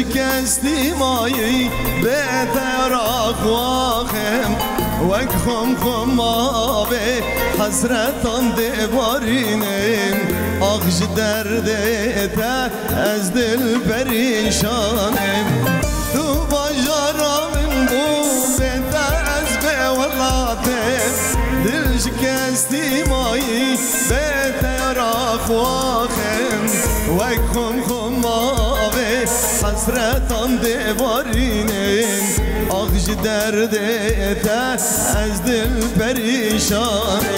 شکستی مایی به تراخ واخم وک خم آبه حسرتان دبارینم آخش درده تا از دل پریشانم تو باجارم بوده تا از به ولاتم دل شکستی مایی به تراخ واخم وک خم آبه حسرتان دبارینم آخش درده تا از دل پریشانه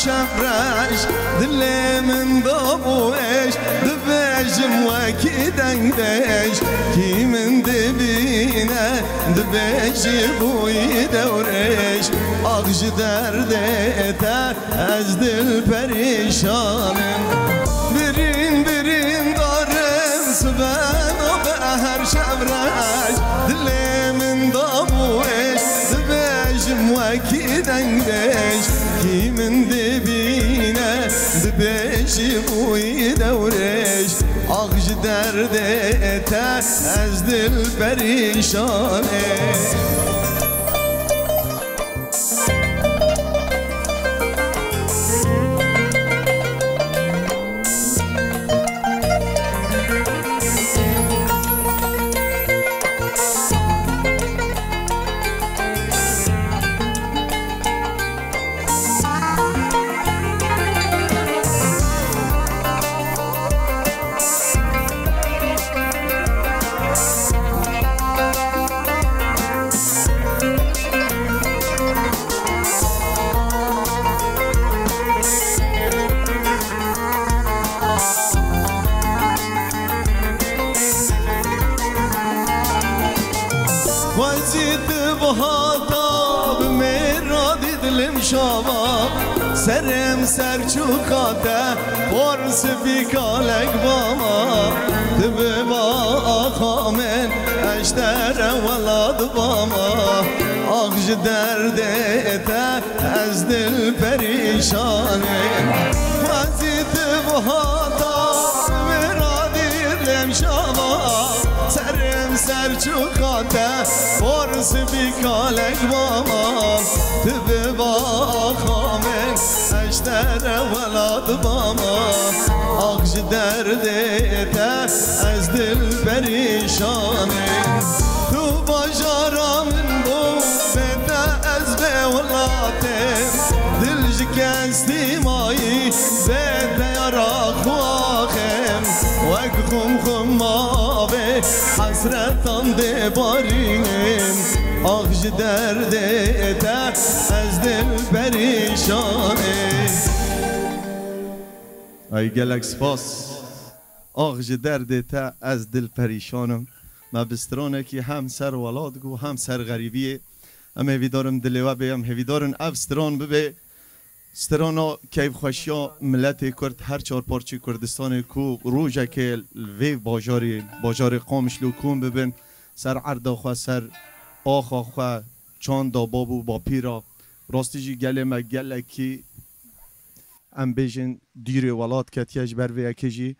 شفرش دل من دابوش دبجم وکی دنگدش کی من دبینه دبج بوی دورش آخش درده تا از دل پریشانم برین دارم سبن و به هر شفرش دل من دابوش دبجم وکی دنگدش کی من دبینه دبیشی بوی دورش آخش درده تا از دل پریشانه وزید بهاتا بمیرادی دلم شابا سرم سرچوکاته پرس بیکالک باما دبه با آخامن اشتر ولاد باما آخش درده تا از دل پریشانه وزید بهاتا بمیرادی دلم شابا سرم سرچوکاته پرس بیکالک باما تبه با خامن اشتر ولاد باما آخش درده تا از دل پریشانه تو باجارامن بوده از به ولاتم دل شکستی مایی به تراخ واخم وک خم آبه حسرتان دبارینم آخش درده تا از دل پریشانه ای گلک سپاس آخش درده تا از دل پریشانم ما بسترانه که هم سر ولاد گو هم سر غریبیه اما هیدارم دلوه بیم هیدارن اف ستران ببه سترانا کیف خوشیا ملت کرد هر چهار پارچی کردستان کو روژه که وی باجار قامشلو کون ببین سر عردا خواه سر آخا خواه چاند بابو با پیرا راستی جی گله ما گله کی ام بیجن دیر ولاد کتیج بر وی اکیجی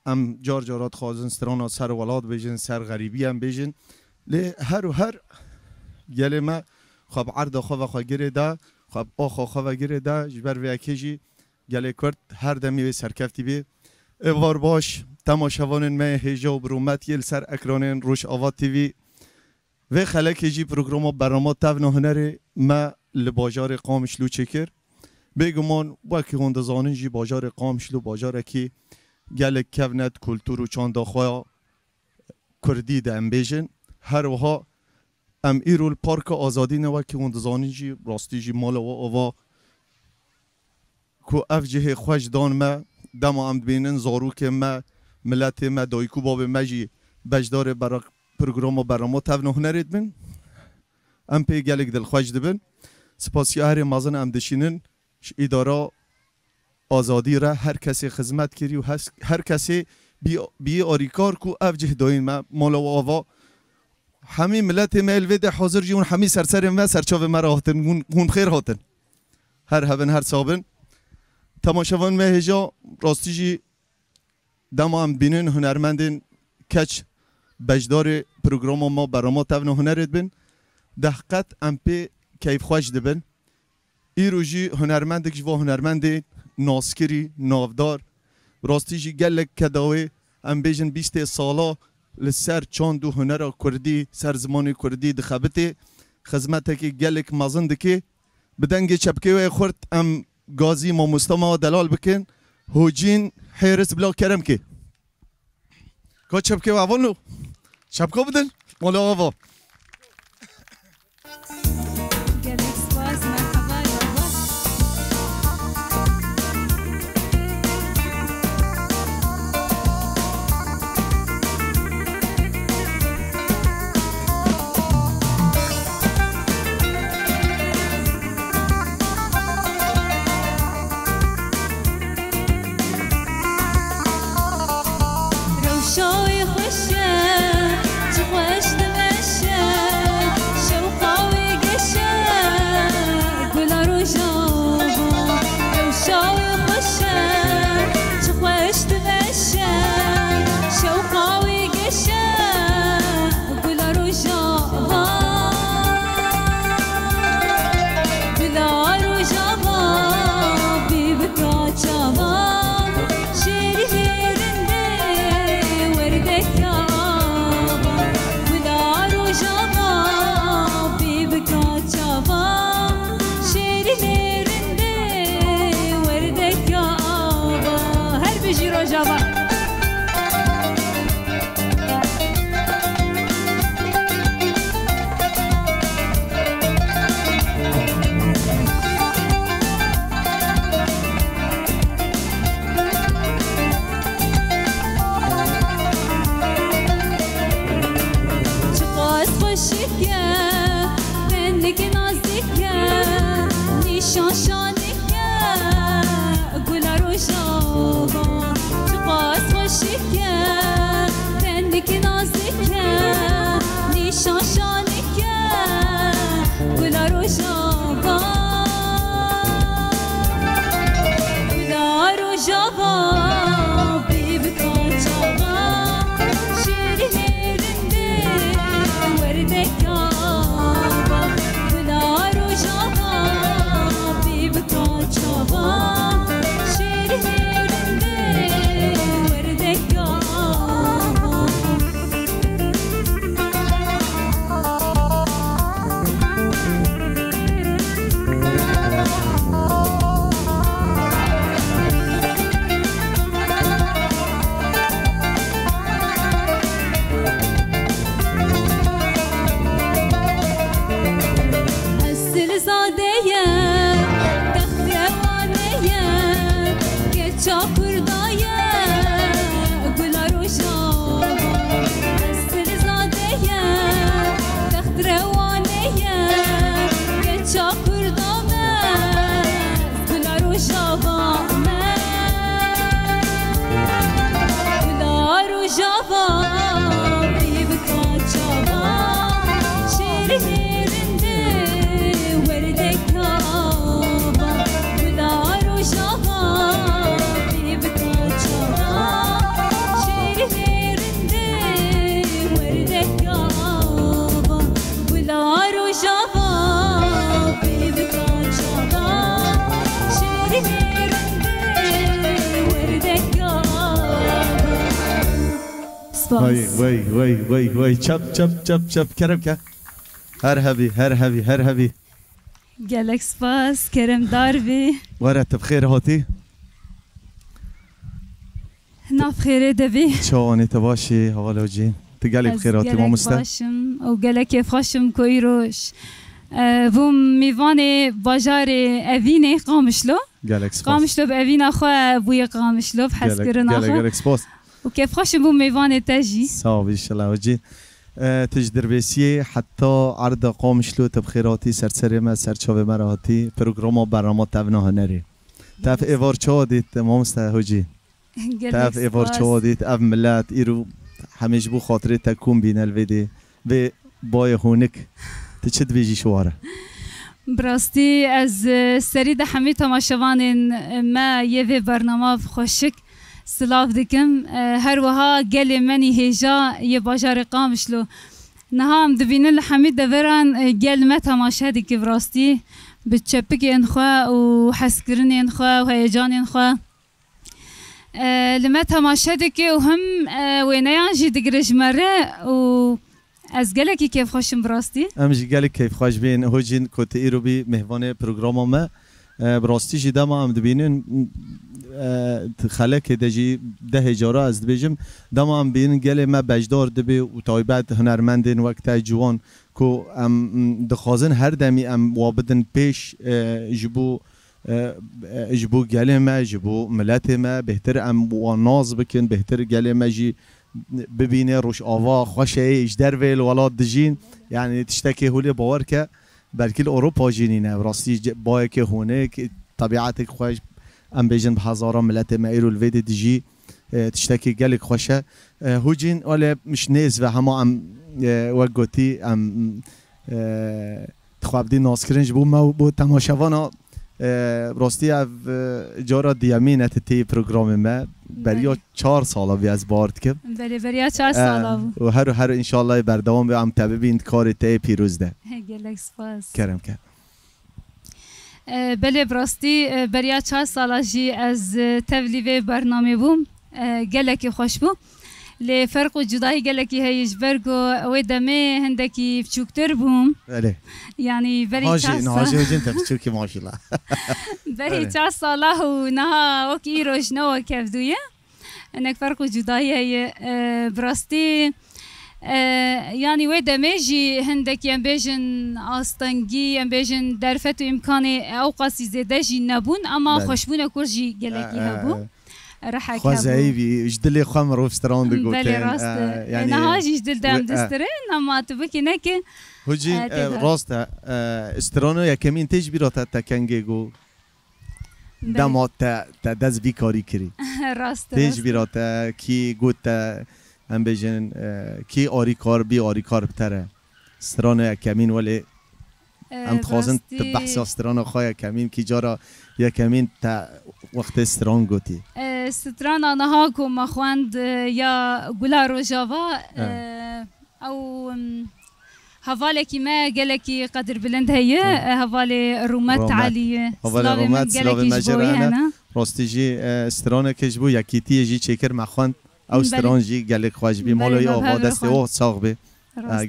ام جار جارات خوازن سترانا سر ولاد بیجن سر غریبی ام بیجن لی هر و هر گله ما خواب عردا خواه گره ده خب آخا خواه گره ده جبر وی اکیجی گله کرد هر دمی وی سرکفتی بی اوار باش تماشاوانن ما هیجا و برومت یل سر اکرانن روش آوات تیوی و خلکی جی پروگرام برنامه تاون هنر ما لباجار قامشلو چکر بگمان وکی هندزانن جی باجار قامشلو باجار کی گلک کونت کلتور و چاندا خواه کردی ده ام بیجن هر وها ام ایرول پارک آزادی نوا که اون دزانی جی راستی جی مال و آوا کو اف جه خوش دان ما دم ام بینن زاروک ما ملت ما دایکو باب ما جی بجدار برا پروگرام و برنامه تون هنرید بین ام پی گلک دل خوش دبن سپاسی هر مازن ام دشینن اداره آزادی را هر کسی خدمت کری و هر کسی بی آریکار کو اف جه داین ما مال و آوا همه ملت ما الوده حاضر جیون همه سرسر ما سرچاو ما را هاتن هون خیر هاتن هر هبن هر صابن تماشاوان ما هجا راستی جی دما هم بینن هنرمندن کچ بجدار پروگرام ما برام تون هنرد بین دقیقت ام پی کیف خوش دبن ای روزی هنرمند که و هنرمند ناسکری نافدار راستی جی گلک کداوی ام بیجن 20 سالا لسر چاند و هنر کردی سر زمان کردی دخبته خدمت که گلک مازن دکی بدنگ چپکه و خورد ام گازی ما مستما دلال بکن هوجین حیرس بلا کرم که که چپکه و اولو چپکه بدن مولا آوا وای چپ کرم که هر هبی گلک سپاس کرم دار بی ورت بخیر هاتی ناف خير دبي شواني تباشي هوالا وجين تقالي بخيراتي ما مستا باشم وقالك كيف خشم كويروش بوم ميفاني باجاري أفيني قامشلو قالك سباس قامشلو بأفينا خو بويا قامشلو بحس كرنا خو قالك سباس وكيف خشم بوم ميفاني تاجي صعب إن شاء الله وجين تجدر بيسي حتى عرض قامشلو تبخيراتي سرسري ما سرچاوي مراتي برنامه برنامه تبنا هنري تاف ايوار چا ديت ما مستا هجي تاف ايوار چا ديت اف ملت ايرو همش بو خاطري تكون بين الفيدي به باي هونك تشد بيجي شواره براستي از سريد حمي تماشوان ما يفي برنامه خوشك سلاف دكم هر وها قال مني هيجا يباجار قامشلو نهام دبين الحميد دفران قال ما تماشا ديك براستي بتشبك انخوا وحسكرني انخوا وهيجان انخوا لما تماشا ديك وهم وينيان جي دقرج مرة و از قالك كيف خوشم براستي امش قالك كيف خوش بين هوجين كنت ايرو بي مهوانه برنامه ما براستي جدا ما هم دبينن خلک دجی ده هجاره از دبیجم دام بین گله ما بجدار دبی و تایبت هنرمندین وقت جوان کو ام دخوازن هر دمی ام وابدن پیش جبو گله ما جبو ملت ما بهتر ام واناز بکن بهتر گله ما جی ببینه روش آوا خوشه اجدر ویل ولاد دجین یعنی تشتکی هولی باور که بلکه اروپا جینینه راستی بای که هونه طبیعتك خوش ام بيجن بهزارة ملت ما ايرو الفيديو ديجي تشتكي قالك خوشة هوجين ولا مش ناس فهما ام وقتي ام تخابدي ناسكرين جبو ما بو تماشاوانا براستي اف جارا ديامينة تي برنامه ما بريا 4 ساله بي از بارد كب بريا 4 ساله و هر ان شاء الله بردوام ام تبين کار تي پیروز ده قالك سپاس کرم کرد بله براستی بریا 4 ساله جی از تبلیغ برنامه بوم گلکی خوش بوم لفرق و جدایی گلکی هیچ برگو و دمه هندکی بچوکتر بوم بله یعنی بری 4 ساله هاجی جنت بچوکی ماشالله بری 4 ساله و نها وکی روش نو کفدویه انک فرق و جدایی هی براستی يعني ويدا ماجي هندك ينبيجن آستنجي ينبيجن درفت إمكاني أوقاسي زيداجي نبون أما خوشبونا كورجي قالكي هبو راح أكابو خوازايبي جدلي خمر وفستران دقوتين بلي راست يعني نهاجي جدل دام دسترين أما تبكي نكي هجي راست استرانو يا كمين تجبيرات تكنجيجو دامات تدز بيكاري كري راست تجبيرات كي قوت هم بيجن كي آری کار بی آری کار بتره استرانو کمین ولی هم تخوازن تبحث استرانو خواه کمین کی جارا یا کمین تا وقت استران گوتی استران آنها که ما خواند یا گلا روژاوا او هوالکی ما گلکی قدر بلند هیه هوالی رومت علیه هوالی رومت سلاوی مجرانه راستی جی استرانو کش بو یکیتی جی چکر ما خواند او استرانجی گلک خواهش بی مالای آقا دست او ساق بی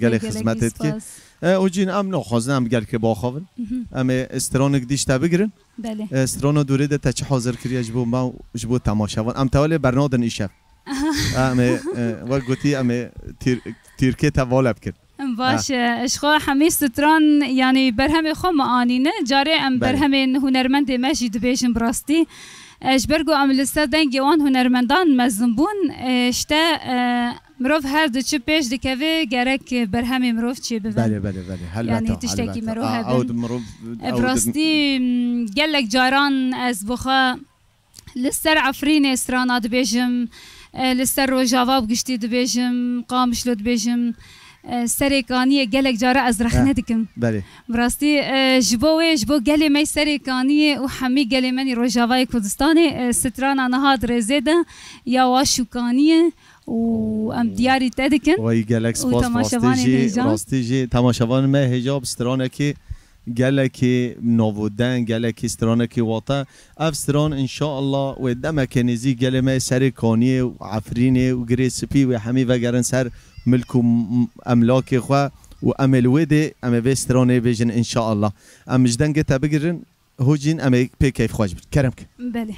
گلک خدمتت که او جین ام نخوازن ام گل که باخوون ام استرانک دیشتا بگیرن استرانو دوره ده تا چه حاضر کری جبو ما جبو تماشاوان ام توالی برنادن ایشب ام و گوتی ام تیرکه توالب کرد باشه اشخوا همه استران یعنی برهم خو معانینه جاره ام برهم هنرمند مجید بیشن براستی اجبرگو عمل استادن جوان هنرمندان مزنبون اشته مروف هر دو چه پیش دکوه گرک برهم مروف چه ببن بله بله بله یعنی تشتکی مروف هبن براستی گلک جاران از بخوا لسر عفرین استرانات بیجم لسر روجاوا بگشتی دبیجم قامشلو دبیجم سرکانی گلک جاره از رخنه دکم بله براستی جبو گلی می سرکانی و همی گلی منی روجاوای کردستانی ستران آنها درزیده یا واشوکانی و ام دیاری تدکن و گلک سپاس راستی جی تماشاوان ما هجاب سترانه که گلکی نوودن گلکی سترانه که واتا اف ستران ان شاء الله و دم کنیزی گلی ما سرکانی و عفرینی و گریسپی و همی وگرن سر ملكو املاك خوا وامل ودي ام بيستروني بيجن ان شاء الله ام جدن قتا بقرن هوجين ام بي كيف خواج كرمك بله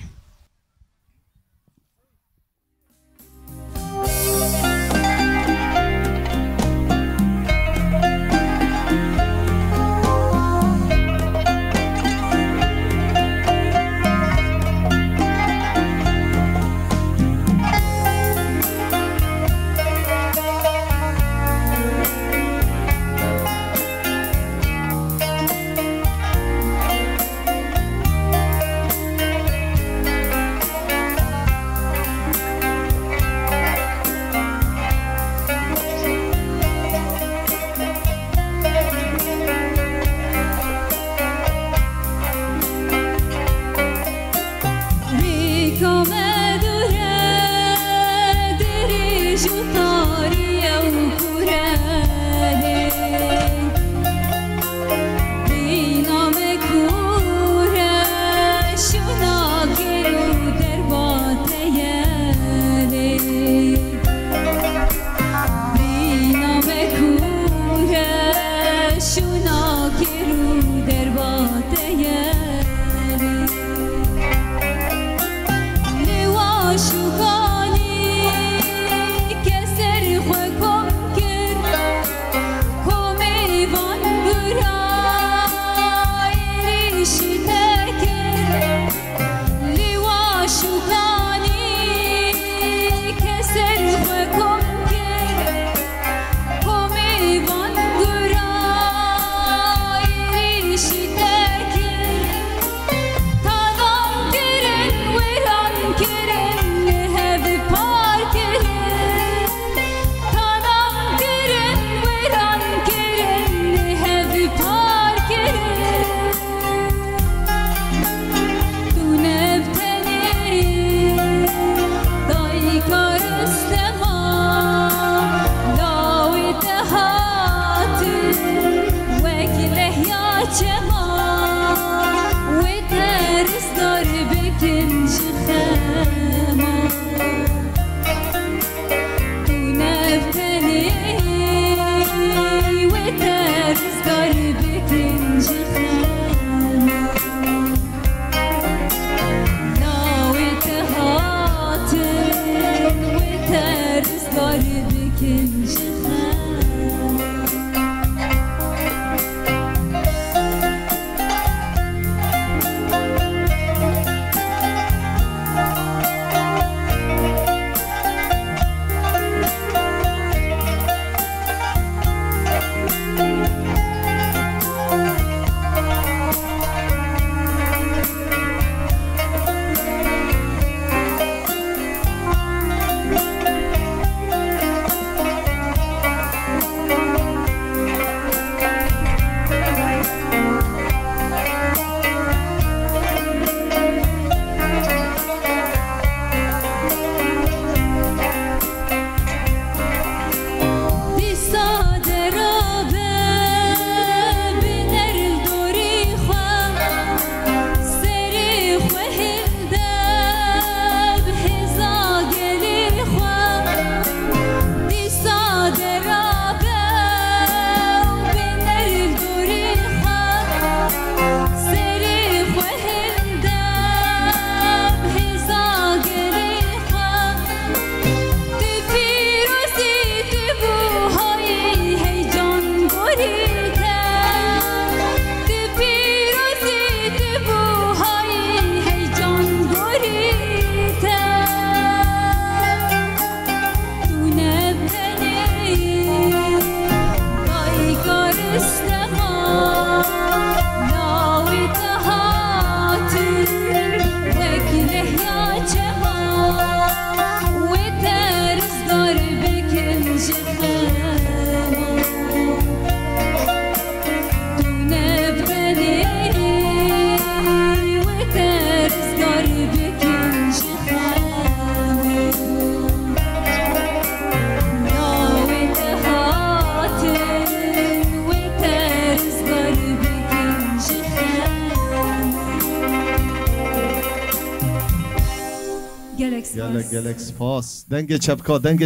گلک سپاس دنگ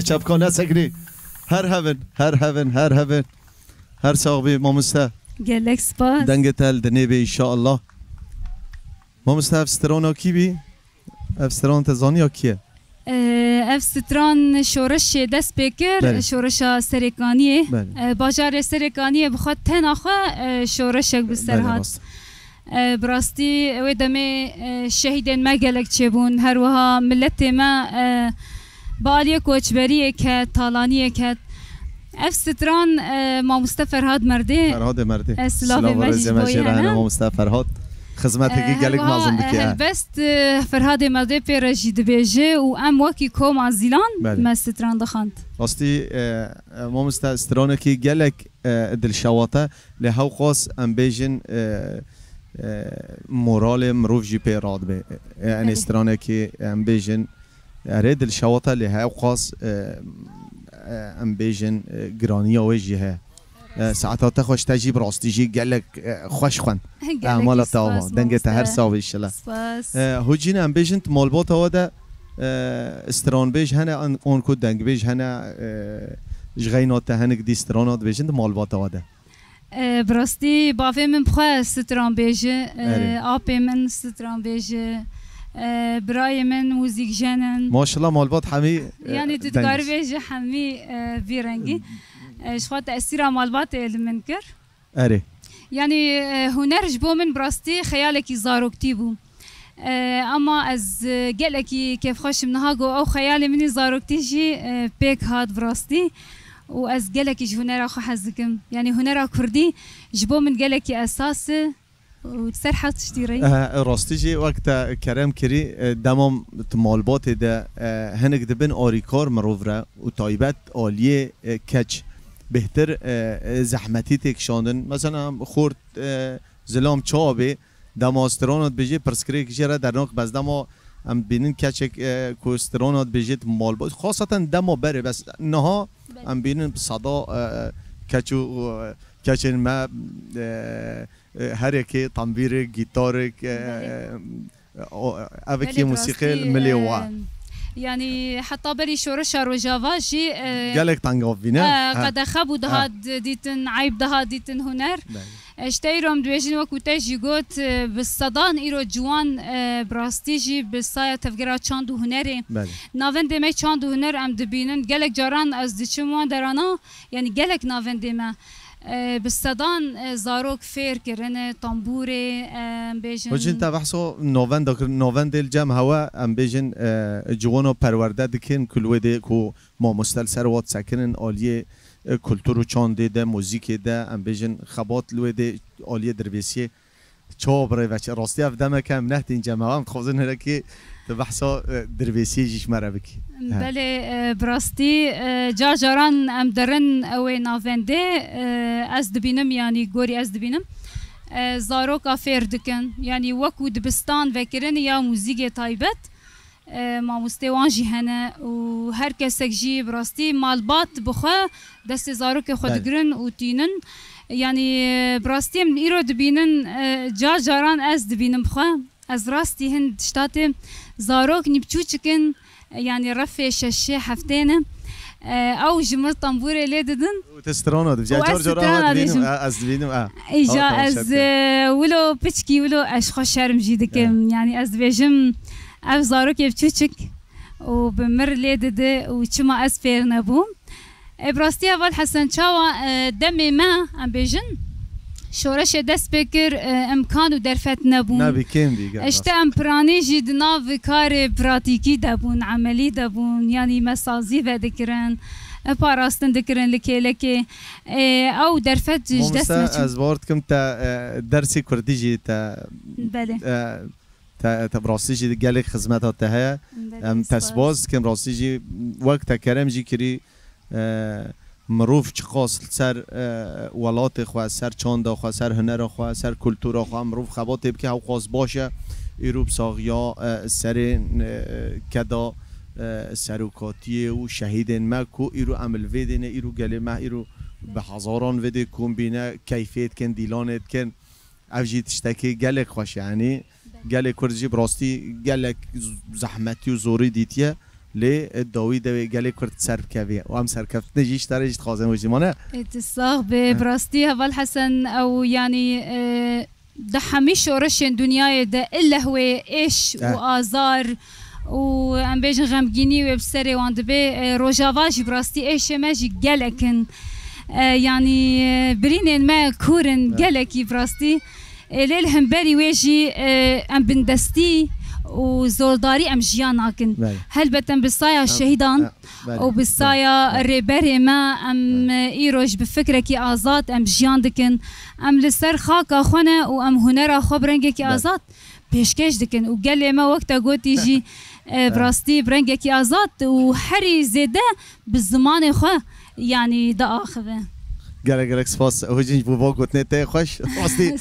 چپکا نسگری هر هفن هر ساقبی مامسته گلک سپاس دنگ تل دنیبه ایشاءالله مامسته افستران ها کی بی؟ افستران تزانی ها کیه؟ افستران شورش دست بکر شورش سرکانیه باجار سرکانیه بخواد تناخه شورشک بسترهاد براستی و دمه شهیدین ما گلک چه بون هر وها ملت ما بالیه کوچبریه که طالانیه که افستران ما مصطفى فرهاد مرده سلام ورزی مجیره ما مصطفى فرهاد خدمتك گلک مازن بکیه بست فرهاد مرده پیرجی دبیجه و ام وکی کوم از زیلان مستران دخاند راستی ما مصطفى استرانه کی گلک دل شواته له قاس ام بیجن مورال مروف جی پیراد به یعنی استرانه کی ام بیجن اره دل شواته له قاس ام بیجن گرانی وجهه ساعتها خوش تجيب راستي جي قال لك خوش خن مال تاوا دنگه هر ساوي ان هو جينا ام بيجنت مال بوت هذا استران بيج هنا اون كو دنگ بيج هنا جغينات هنك دي استرانات بيجنت مال بوت هذا براستي بافي من بخوا استران بيج ابي من استران بيج براي من موزيك جنن ما شاء الله مال بوت حمي يعني تتقارب بيج حمي بيرنجي شخوات تأثير مالبات المنكر أري يعني هنر جبو من براستي خيالك زارو كتيبو اما از قالكي كيف خوش منهاجو او خيالي مني زارو كتيجي بيك هاد براستي و از قالكي هنر اخو حزكم يعني هنر كردي جبو من قالكي اساس وتسرحة تشتري راستي جي وقت كرم كري دمام مالبات ده هنك دبن آريكار مروفرا و تايبت آلية كج بهتر زحمتی تکشاندن مثلا خورد زلام چابه دماسترانات بجی پرسکری کجیره در ناک بس دما هم بینن کچک کوسترانات بجی مال بود خاصتا دما بره بس نها هم بینن صدا کچن ما هر یکی تنبیر گیتار اوکی موسیقی ملیوه يعني حتى بري شورش رجافا جي قالك تنقف بينا قد خبو دهاد ديتن عيب دهاد ديتن هنر اشتيرم دويجين وكو تاجي قوت بالصدان ايرو جوان براستيجي بالصايا تفكيرات چاندو هنري نافن ديمي چاندو هنر ام دبينن قالك جاران از ديچموان درانا يعني قالك نافن ديما بالصدان زاروك فير كرنه طنبوري بيجن وجن تبحثوا نوفن دل جام هوا ام بيجن جوانو پرورده دکن کلوده کو ما مستلسر وات سکنن آلیه کلتورو چانده ده موزیک ده ام بيجن خبات لوده آلیه درویسیه چابره و راستی افدمه کم نهت این جمعه هم خوزن هرکی تبحثا درویسیه جیش مره بکی بله براستی جاران ام درن اوه نافنده از دبینم يعني گوری از دبینم زاروکا فیر دکن يعني وکو دبستان وکرن یا موزیک تایبت ما مستوان جی هنه و هر کسک جی براستی مالبات بخوا دست زاروک خود گرن و تینن يعني براستی من ایرو دبینن جاران از دبینم بخوا از راستی هند شتاتي زاروك نبچو چكن يعني رفع ششه حفتين او جمر طنبوره ليددن وتسترونو جار از دبينم ايجا از ولو بچكي ولو اشخاص شرم جيدكم يعني از بيجم او زاروك يبچو چك وبمر ليدد وچما از فير نبوم براستي اول حسن چاوا دمي ما ام بيجن شورش دست بکر امکان و درفت نبون نبی کم دیگه اشته امپرانی جید ناو کار پراتیکی دبون عملی دبون یعنی مسازی و دکرن پاراستن دکرن لکه او درفت دست نچون از وارد کم تا درسی کردی جی تا بله تا براستی جی گلک خدمت تا هیا تسباز کم راستی جی وقت کرم جی کری مروف چقاس سر ولات خو سر چاندا خو سر هنر خو سر کلتور خو مروف خبات بکی او قاس باشه ایروب ساغیا سر کدا سروکاتی و شهیدن ما کو ایرو عمل ویدن ایرو گله ما ایرو به هزاران ویده کمبینه کیفیت کن دیلانت کن افجی تشتکی گله خوش یعنی گله کردجی براستی گله زحمتی و زوری دیتیه لی داوی دوی گله کرد سر بکویه و هم سرکفت نجیش ترجیت خازم وجی مانه اتصاغ براستی هفال حسن او يعني ده هميش ورشن دنياي ده إلا هو إيش وآزار وأم بيجن غمجيني وبسري وعند بي روجافاج براستي إيش ماجي جلكن يعني برين ما كورن جلكي براستي ليل هم بري ويجي أم بندستي وزولداري ام جياناكن هل بتم بالصايا الشهيدان وبالصايا الريبري ما ام ايروج بفكرك ازاد ام جياندكن ام لسر خاكا خونا وام هنرا خبرنجك ازاد بيشكش دكن وقال لي ما وقتها قلت يجي براستي برنجك ازاد وحري زيده بالزمان خو يعني دا اخذه گلک سپاس هجین جبو با گوتنه تا خوش راستی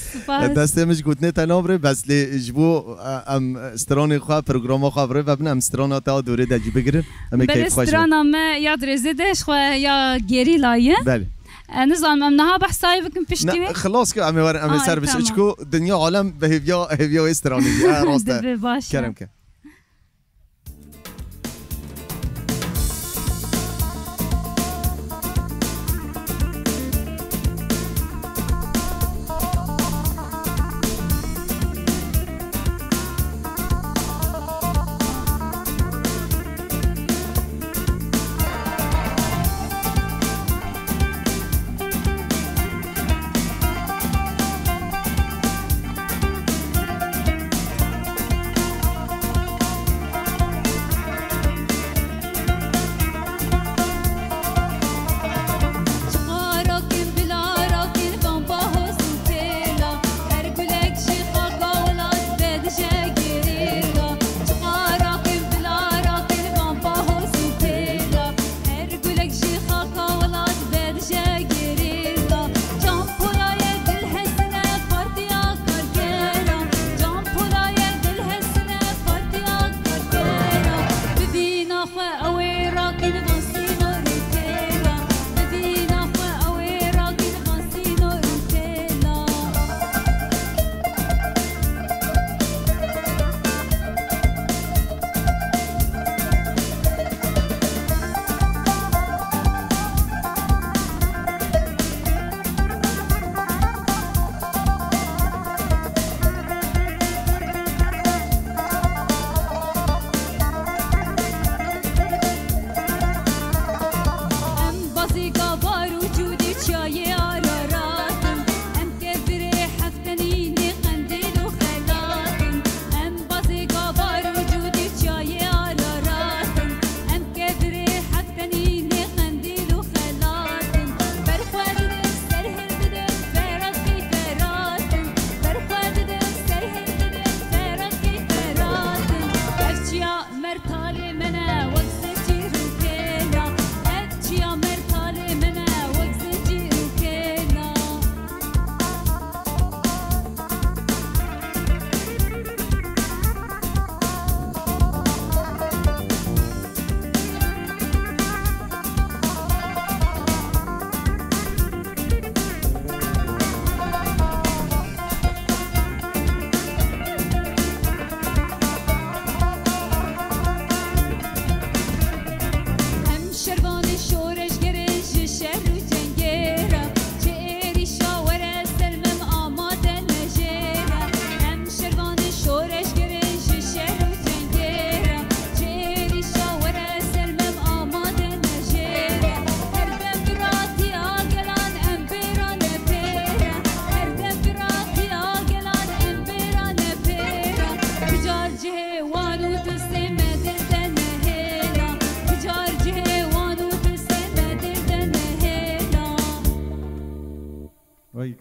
دسته مش گوتنه تا نبره بس لی جبو ام استران خواه پروگرام خواه بره و بنام استران تا دوره دجی بگیرن اما کیف خوش استران ما یاد رزیدش خواه یا گیری لایه بله نظام امنها بحثایی بکن پشتی خلاص که امی سر بشه اچکو دنیا عالم به هیویا استرانی راسته کرم که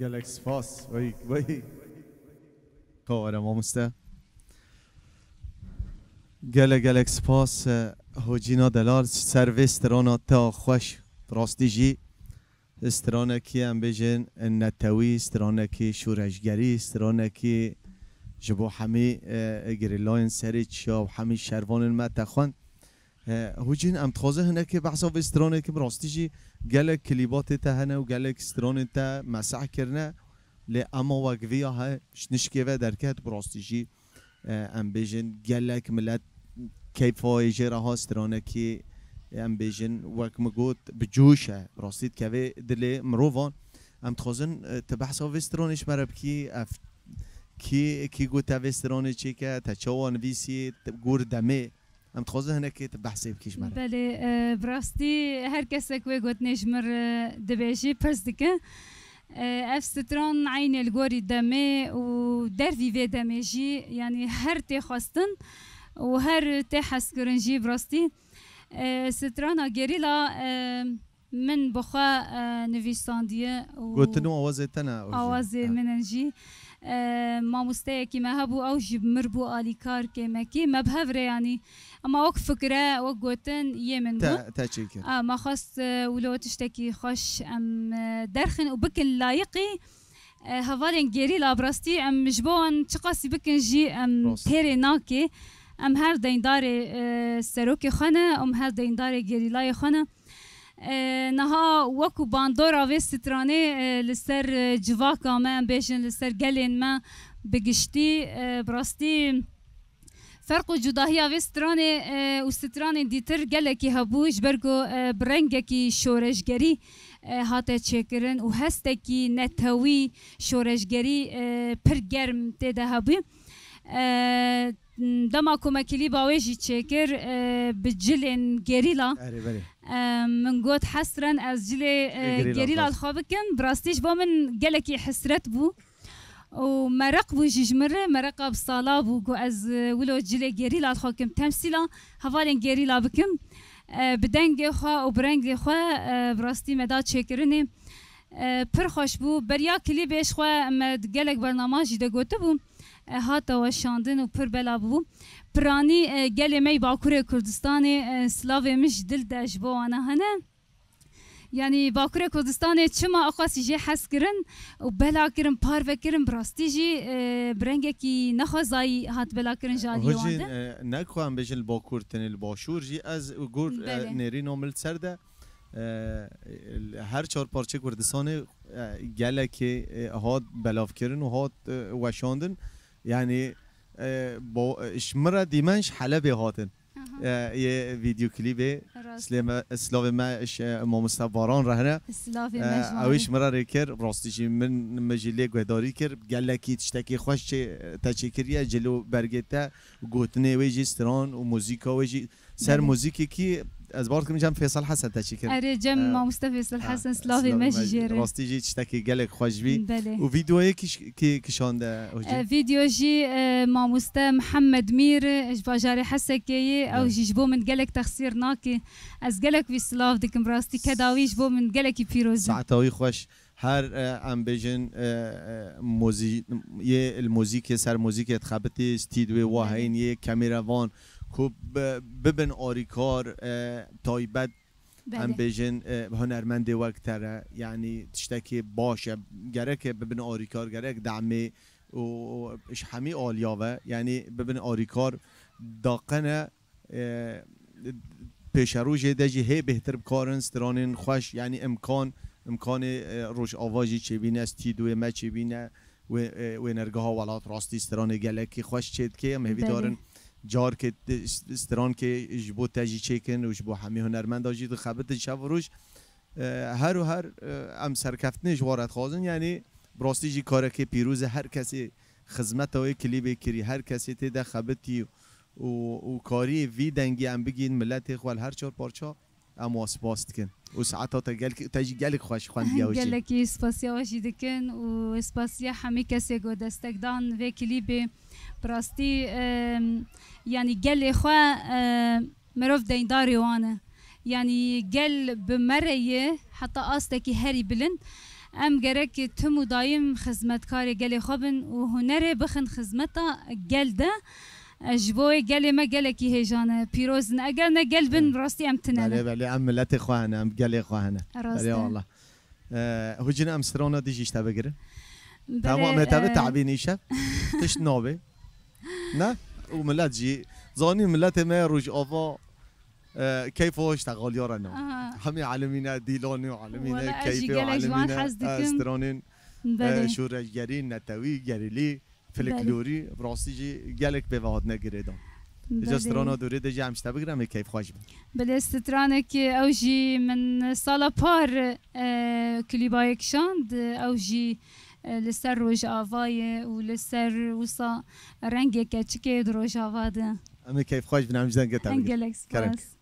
گلک سپاس وای کار ما مسته گلک سپاس هوجینا دلال سرو استرانا تا خوش راستی جی استرانا کی ام بیجن نتوی استرانا کی شورشگری استرانا کی جبو همی گریلاین سری چیا و همی شروان ما تخوان هوجین ام تخوزه هنه که بحثا و استرانه که براستی جی گلک کلیبات تا هنه و گلک استرانه تا مسح کرنه لی اما وقوی ها نشکیوه درکت براستی جی ام بیژن گلک ملت کیفای جرا ها سترانه کی ام بیژن وک مگوت بجوشه راستید که دل مروان ام تخوزن تبحث او سترانش مرب کی اف کی گوت او سترانه چی که تچوان ویسی گور دمه ام تخوزن هنه که تبحثی بکیش مرب بله براستی هر کسی که گوت نجمر دبیجی پرس دکه اف ستران عین الگوری دمه و دروی و دمه جی یعنی هر تی خواستن و هر تی حس کرن جی براستی ستران گریلا من بخوا نویساندیه گوتنو آوازه تنه آوازه منن جی ما مستيقي ما هبو أو جب مربو آليكار كما كي ما بهفر يعني أما وك فكرة وك قوتن يمن بو تا ما خاص ولو تشتكي خوش أم درخن وبكن لايقي هفالين جيري لابراستي أم جبون تقاسي بكن جي أم تيري ناكي أم هر دين داري سروكي خانة أم هر دين داري جيري لاي خانة نها وكو باندورا في ستراني لسر جواكا ما بيجن لسر قلين ما بقشتي براستي فرق جداهية في ستراني وستراني ديتر قلكي هبوش برقو برنگكي شورشگري هاتا تشكرن وهستكي نتهوي شورشگري پر گرم تيدا هبوي دما كوماكلي باويجي تشكر بجلين جيريلا من قوت حسرا از جلي جيريلا الخابكن براستيش بو من قالكي حسرت بو ومرق بو جيجمر مرق بصالا بو از ولو جلي جيريلا الخاكم تمثيلا هفالين جيريلا بكم بدنگ خوا وبرنگ خوا براستي مدا تشكرني پر خوش بو بريا كليبش خوا مد قالك برنامج دا قوت بو هاتا وشاندن و پر بلا بو پرانی گلی می باکوره کردستانی سلاوی مش دل داش بو انا هنه یعنی باکوره کردستانی چما اقاسی جی حس کرن و بلا کرن پار وکرن براستی جی برنگه کی نخوازایی هات بلا کرن جالی وانده نکوام بجن الباکورتن الباشور جی از گور نری نامل سرده هر چهار پارچه کردستانی گله که هات بلاف کرن و هات وشاندن يعني شمرة ديمانش حلبي هاتن یه ویدیو کلیپ اسلاوی ما مستواران رهنه اویش مرا ریکر راستیشی من مجله گوداری کر گله کی تشتکی خوش تشکریه جلو برگته گوتنه ویجی استران و موزیکا ویجی سر موزیکی کی از بار که میگم فیصل حسن تشکر اره جم ما مصطفی فیصل حسن اسلاوی مجیره راستیجی تشتکی گله خوش بی و ویدیویی کی کشانده ویدیو جی ما مست محمد میر اجباجاری حسکی او جیجبو من گلک تخسیر ناکی از گلک وی سلاف دکم راستی کداویش بو من گلکی پیروزی ساعتاوی خوش هر امبیژن یه الموزیک سر موزیک اتخابتی استیدوی واهین یه کامیروان کو ببن آریکار تایبت امبیژن هنرمند وقتره یعنی تشتکی باشه گرک ببن آریکار گرک دعمه و اش همه آلیاوه یعنی ببن آریکار داقنه پیشروش دجی هی بهتر بکارن سترانین خوش یعنی امکان روش آواجی چه بینه استیدوی ما چه بینه و نرگاه ولات راستی ستران گلکی خوش چید که هم هیوی دارن جار که ستران که جبو تجی چکن و جبو همه هنرمند آجید خبت شب و روش هر و هر ام سرکفتنش وارد خوازن یعنی براستی جی کاره که پیروز هر کسی خدمت های کلیب کری هر کسی تیده خبتی و کاری وی دنگی ام بگین ملت خوال هر چهار پارچا ام واسپاست کن و ساعتا تجی گلک خوش خواندی آوشی گلکی اسپاسیا آوشی دکن و اسپاسیا همه کسی گو دستک دان وی کلیب براستی یعنی گل خواه مروف دینداری وانه یعنی گل بمره حتی آستکی هری بلند ام گرک تمو دایم خدمتکار گل خوابن و هنره بخن خدمتا گل ده جبوی گل ما گل کی هجانه پیروزن اگر نه گل بن راستی ام تنه بله ام ملت خواهنه ام گل خواهنه بله والله هجن ام سرانا دیجیش تبگره تمام تبه تعبینی شب تش نابه نه وملت جي زاني ملت ما روج افا كيف هو اشتغل يرانا همي عالمينا ديلوني وعالمينا كيف وعالمينا استرانين شورجگري نتوي گريلي فلکلوری براستی جی گلک به واد نگریدم جا سترانا دوره ده جی همشتا بگرم کیف خوش بود بله سترانه که او جی من سالا پار کلیبای کشاند او جی لسر روش آوای و لسر وصا رنگ که چکه روش آواده اما کیف خوش بنام جدن گتا بگرم انگلک سپاس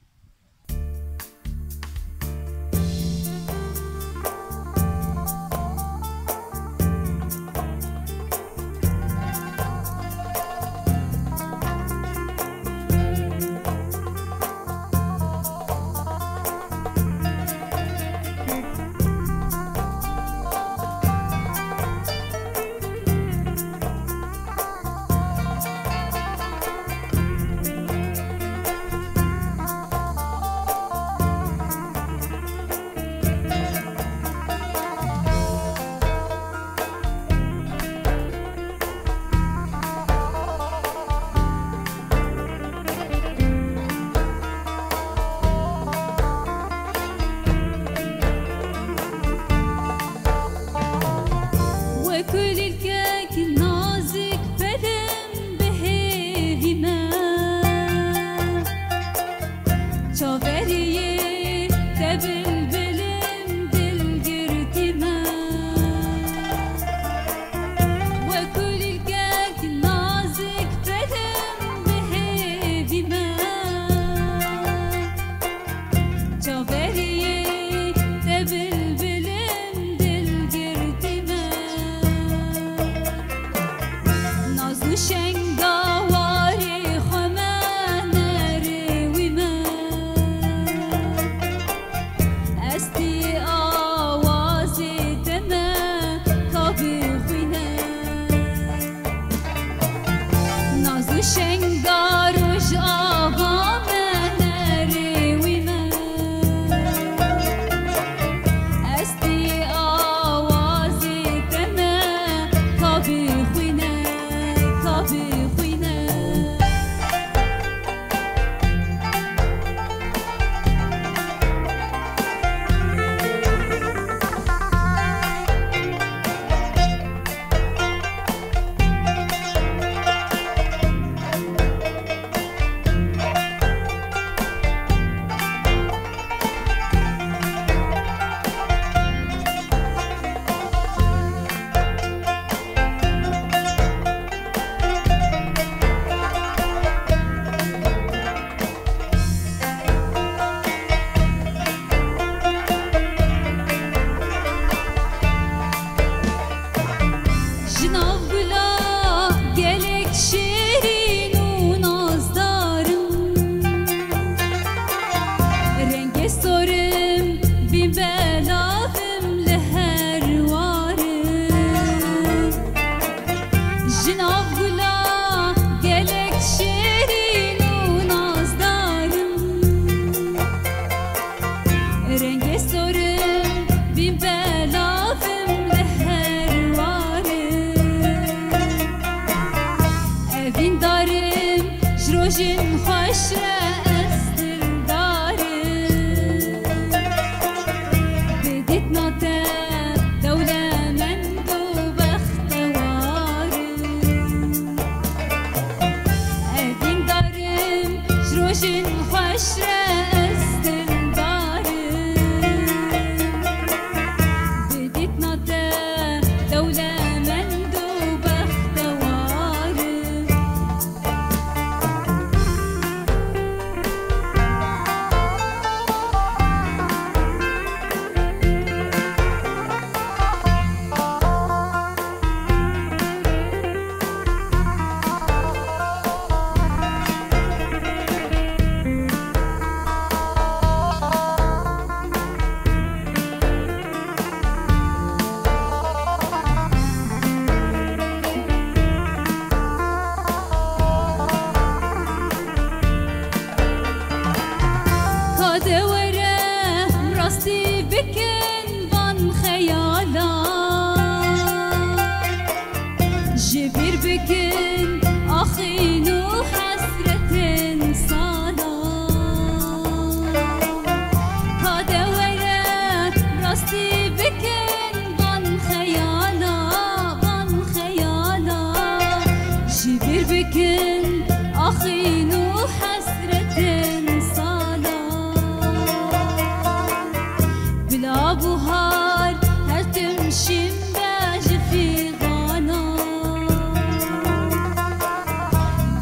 بكن أخين وحسرة صلاة بلا بهار هتمشي مباج في غانا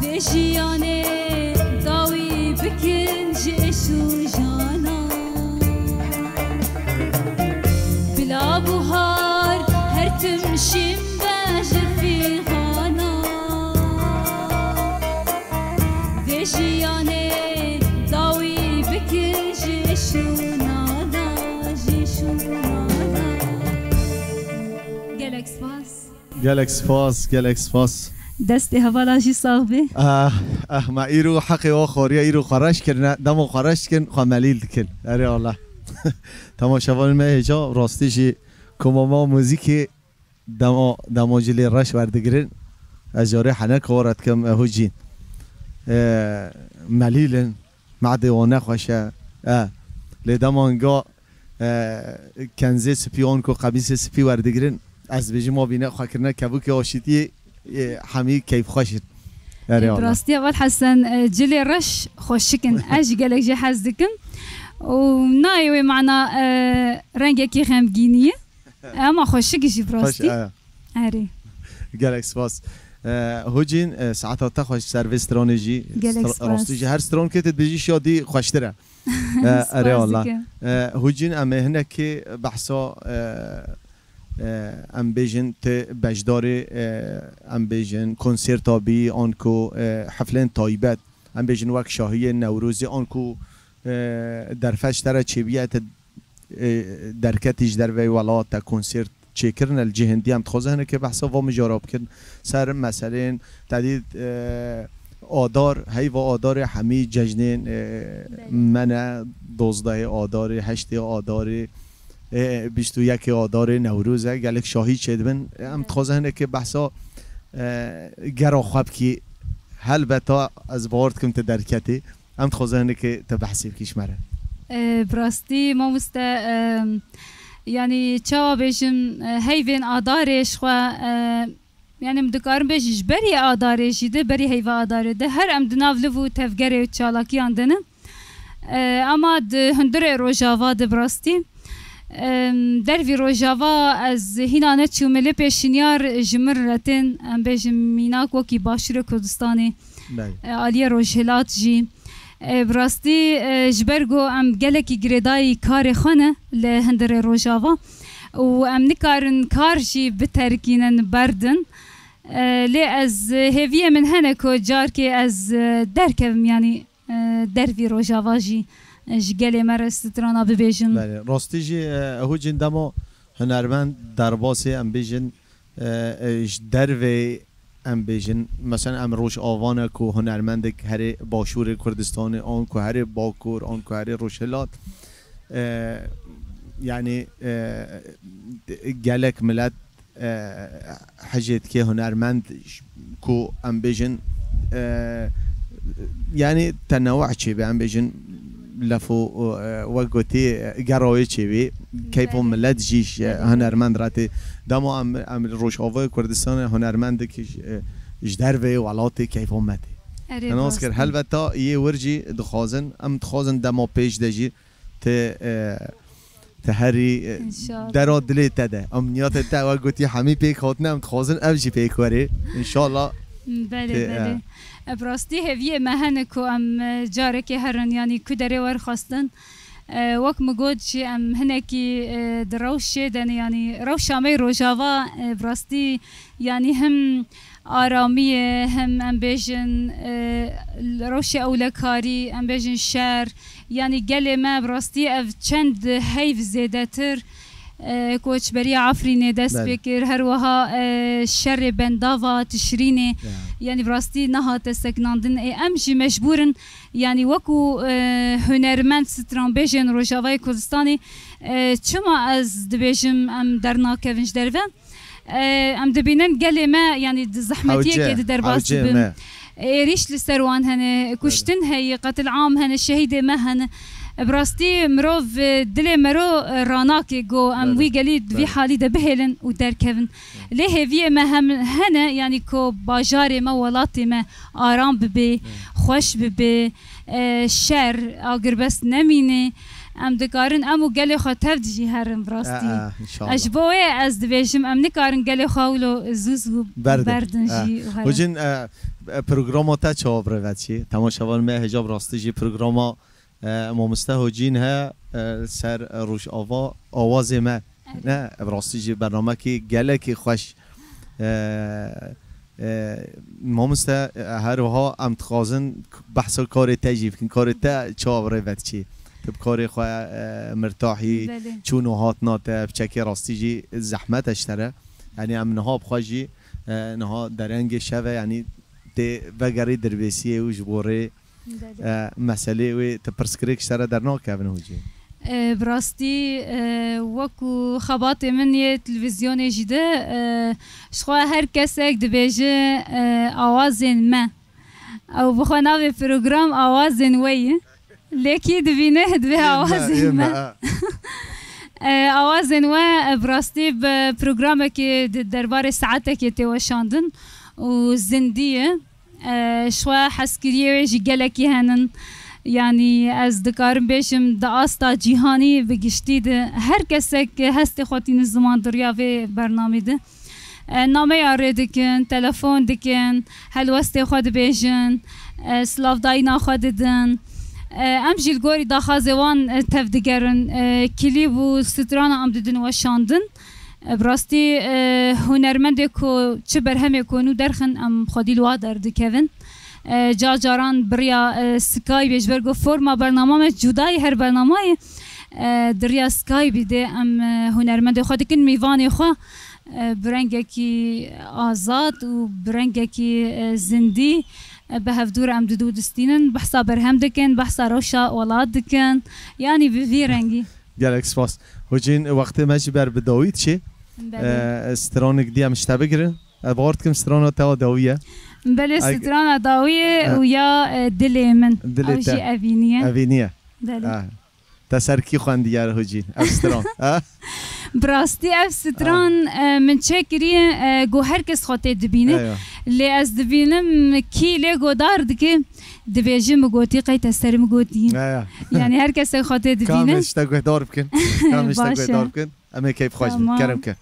بجياني ضوي بكن جيش وجانا بلا بهار هتمشي مباج في غانا بجياني ضوي بكن جيش ونادا جيش ونادا جالكس فاس گلکس فاس دستی هوالاجی صاحبه ما ایرو حقی و خوریا ایرو خارش کرد دمو خارش کن خملیل کن اره الله تماشاوان ما هجا راستیشی کماما موزیکی دمو جلی رش وردگرین از جاره حنک وارد کم هجین ملیلن معده و نخوشه لیدمانگا کنزه سپیان کو قبیس سپی وردگرین از بیجی ما بینه خواه کرنه کبوک آشیتی حمی کیف خوشید براستی اول حسن جلی رش خوشکن اجی گلک جی حزدکم و نایوی معنا رنگی که خمگینیه اما خوشکی جی براستی اره گلک سپاس هجین ساعت تا خوش سرویس ترانجی راستی جی هر ستران که تبیجی شادی خوشتره اره والله هجین امه هنه که بحثا ام بیجن ت بجدار ام بیجن کنسرت آبی آنکو حفلن تایبت ام بیجن وقت شاهی نوروزی آنکو در فشتر چیبیت درکتیش در وی ولات کنسرت چیکرن الجهندی هم تخوزه هنه که بحثا وام جاراب کن سر مثلا تدید آدار هی و آدار همی ججنین من 12 آدار 8 آدار 21 آدار نوروزه گلک شاهی چیدبن هم تخوزه هنه که بحثا گرا خواب کی هل بتا از بارد کم تدرکتی هم تخوزه هنه که تبحثی بکیش مره براستی ما یعنی چاوا بیشم هیوین آدارش خوا یعنی مدکارم بیش بری آدارش ده بری هیوا آداره ده هر ام دناولو تفگره و چالاکی آندنه اما ده هندره روژاوا ده براستی در وی روژاوا از هینانه چومله پیشنیار جمر رتن ام بیشم میناک وکی باشور کردستانی آلیه روژهلات جی براستی جبرگو ام گلکی گریدای کار خانه لهندر روژاوا و ام نکارن کار جی بترکینن بردن لی از هیویه من هنه کو جار که از درکم یعنی دروی روژاوا جی جگلی مرسترانا ببیجن بله راستی جی اهو جندما هنرمند درباسی ام بیجن دروی ام بیجن مثلا ام روش آوانه کو هنرمند هر باشور کردستان آن کو هر باکور آن کو هر روشلات یعنی گلک ملت حجت که هنرمند کو ام بیجن یعنی تنوع چی به ام بیجن لفو وقتی گرایی چی بی کیف ملت جیش هنرمند راتی دما ام روش آوای کردستان هنرمند که جدر و ولاتی کیف متی ناس کر هل بتا یه ورجی دخوازن ام دخوازن دما پیش دجی تهری درا دلی تده امنیات تا وقتی همی پیک هاتنه ام دخوازن افجی پیک وری انشالله بله بله براستی هویه مهنه کو ام جاره که هرن یعنی کدره ور خواستن وقت مگود چی ام هنکی دروش دن یعنی روشامی روجاوا براستی یعنی هم آرامیه هم ام بیجن روش اولکاری ام بیجن شهر یعنی گله ما براستی اف چند هیف زیده تر کوچ بری عفرینه دست بکر هر وها شر بنداوا تشرینه یعنی براستی نهات سکناندن امجی مجبورن یعنی وکو هنرمند ستران بیجن روژاوای کردستانی چما از دبیجم ام درناکوینج درو ام دبینن گله ما یعنی زحمتیه که در باس بم ریش لسروان هنه کشتن هی قتل عام هنه شهید ما هنه براستی مروف دل مرو راناکی گو ام وی گلید وی حالی ده بهلن و درکون لی هویه ما هم هنه یعنی کو باجار ما ولاتی ما آرام ببی خوش ببی شر اگر بس نمینه ام دکارن امو گلی خو تفدجی هرم براستی اجبوه از دویشم ام نکارن گلی خواولو زوزو بردن جی و جن پروگراما چه آبره وچی تماشاوان ما هجاب راستی جی پروگراما مامسته هجین ها سر روش آواز ما نه براستی جی برنامه که گله که خوش مامسته هر وها ام تخازن بحث کار تجیب کن کار تا چه آبره وچی تب کاری خواه مرتاحی چونو هات ناته بچکی راستی جی زحمت اشتره یعنی ام نها بخواجی نها درنگ شوه یعنی ده وگری دربیسیه و جبوره مسئله و تپرسکریک اشتره در ناکه ابنه جی براستی وکو خبات من یه تلویزیون جیده شخواه هر کسی که دبیجه آوازین من او بخواه ناوی پروگرام آوازین ویه لیکی دبینه دوی آوازین من آوازین و براستی به پروگرام که درباره ساعته که توشاندن و زندیه شوه حسکریه و جگلکی هنن یعنی از دکارم بیشم دا آستا جیهانی بگشتی ده هر کسی که هستی خواتین زمان دریا و برنامه ده نامه یاره دکن تلفن دکن هلوستی خود بیشن سلاف داینا خود دن ام جیل گوری دا خازوان تفدگرن کلیب و ستران ام ددن و شاندن براستی هنرمنده که چه برهمه کنو درخن ام خودی لوا دردکوین جاران بریا سکای بیش برگو فرما برنامه جدای هر برنامه دریا سکای بیده ام هنرمنده خود کن میوان خو برنگه کی آزاد و برنگه کی زندی به هفدور ام دو دستینن بحثا برهم دکن بحثا روشا اولاد دکن یعنی به رنگی گلک سپاس هجین وقت ماشي بر بداوید چه استرانك دي مش تبقرن ابغارت كم استرانه تا داويه بله استرانه داويه ويا دلي من او شي افينيه بله تسركي خوان ديار هجين استران براستی اف ستران من چکری گو هر کس خاطر دبینه لی از دبینم کی لی گو دارد که دبیجی مگوتی قیت استری مگوتی یعنی هر کس خاطر دبینه کامش تگوه دار بکن کامش تگوه دار بکن اما کیف خوش بید کرم که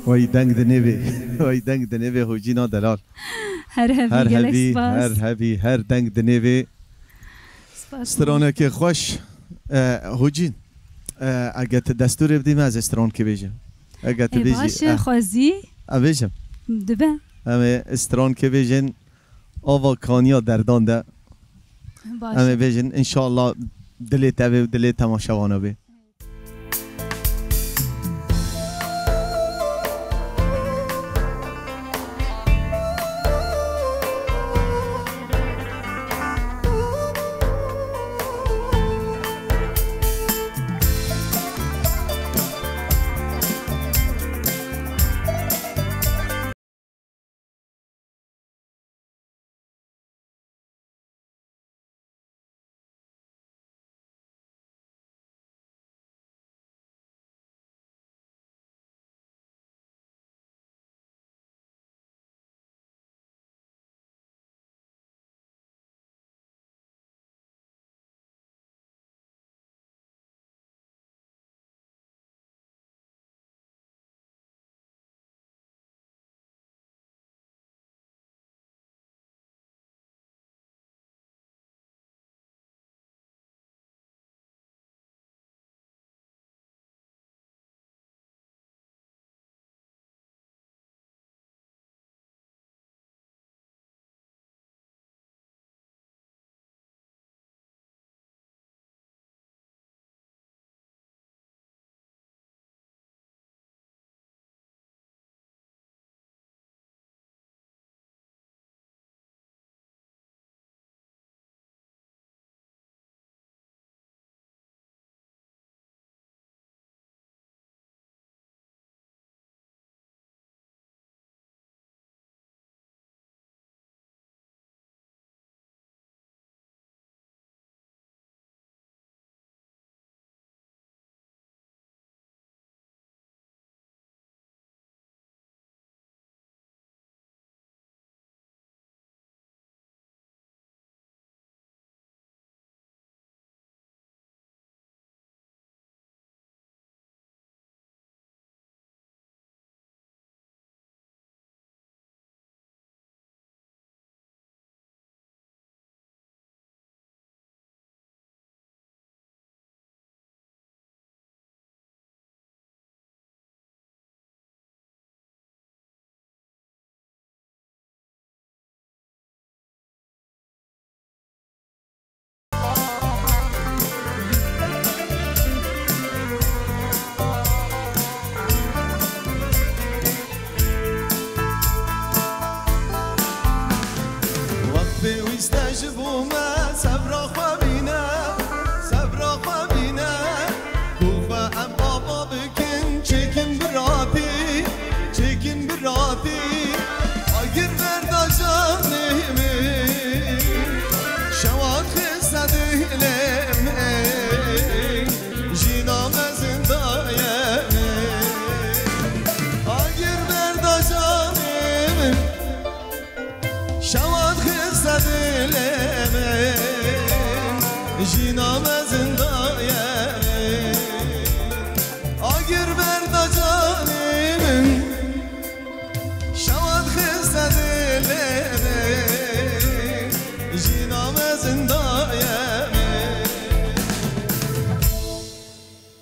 وای دنگ دنیوی وای دنگ دنیوی هوجینا دلال هر هبی هر دنگ دنیوی استرانه که خوش هوجین اگه دستور بدیم از استران که بیجم اگه بیجی باشه خوازی بیجم دبه همه استران که بیجن آوا کانیا دردان ده همه بیجن انشاءالله دلی تبه و دلی تماشاوانه بی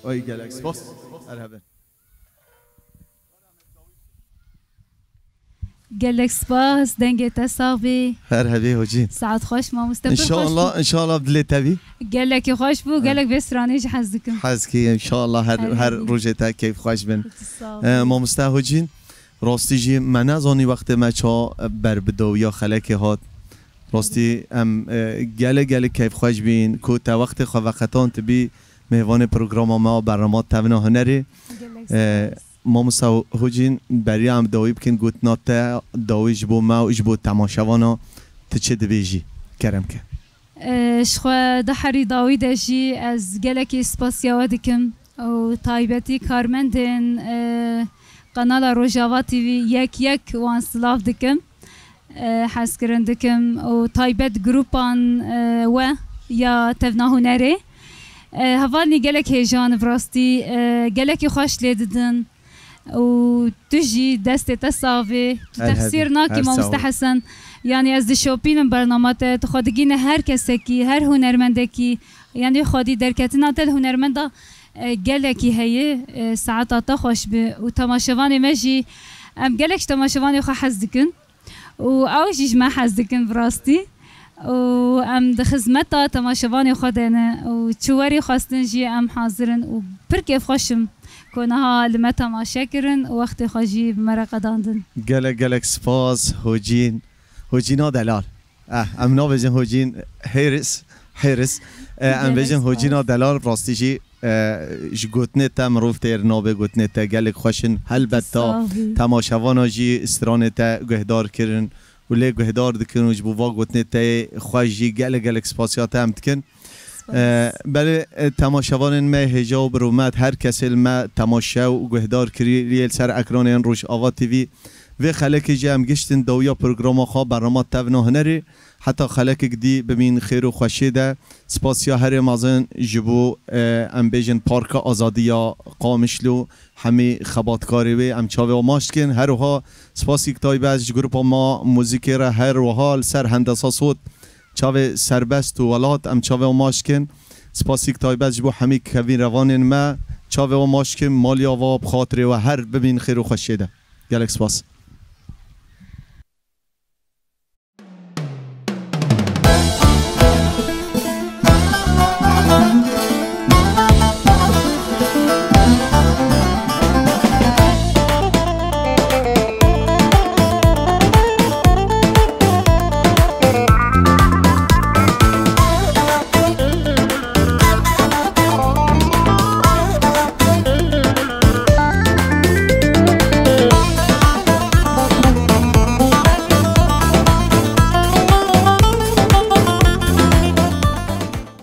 وای گلکس باس مرحبا گلکس باس دنگ تصاوی مرحبا هوجین ساعت خوش ما مستقبل ان شاء الله بدلی تبی گلک خوش بو گلک بسرانیش حز دکم حز کی ان شاء الله هر روزه تا کیف خوش بن ما مستقبل هوجین راستی جی من از آنی وقت مچا بر بدویا خلک هات راستی ام گله کیف خوش بین کو تا وقت خو وقتان تبی مهوان پروگرام ما برنامه تونا هنری ما مسا هوجین برای هم داوی بکن گوت ناته داویش بو ما و بو تماشاوانا تچه دبیجی کرم که شخوا دحری داوی داشی از گلکی سپاسیاوه دکم و تایبتی کارمندین قنال روجاوا تیوی یک وان سلاف دکم حس کرن دکم و تایبت گروپان و یا تونا هنری هفالني قالك هيجان براستی گلکی خوش لیدن و تجي دست تصافي تفسير ناكي ما مستحسن يعني از شوپین برنامه تخودگین هر کسی کی هر هنرمنده يعني خودی درکتنا تل هنرمنده گلکی هیه ساعت تا خوش به و تماشاوانی مجی ام گلکش تماشاوانی خو حز دکن و اوجیج ما حز دکن براستی و ام د خدمت تماشاوانی خودنه و چواری خواستن جی ام حاضرن و پر کیف خوشم کنها لما تماشا کرن و وقت خوشی بمرقه داندن گلک سپاس هوجینا دلال ام نابجن هوجین حرس ام بجن هوجینا دلال راستیجی گوتنه تا مروف تیر نابه گوتنه تا گلک خوشن البته تماشاوانا جی استرانه تا گهدار کرن و لی گهدار دکن و جبوا گوتنه تا خوشی گلک سپاسیات هم دکن بله تماشاوان ما هجا و برومت هر کسی ما تماشا و گهدار کری لیل سر اکران روش آوا تیوی و خلک جام گشتن دویا پروگرام خواب برنامه تبنا هنری حتی خلک دی ببین خیر و خوشی ده سپاسیا هر مازن جبو ام بیجن پارک آزادی یا قامشلو همی خباتکاری و ام چاوه و ماشکن هر وها سپاسی کتای باز گروپ ما موزیکی را هر وها سر هندسا صوت چاوه سربست و ولات ام چاوه و ماشکن سپاسی کتای باز جبو همی کوین روانین ما چاوه و ماشکن مالیا و بخاطره و هر ببین خیر و خوشی ده گلک سپاس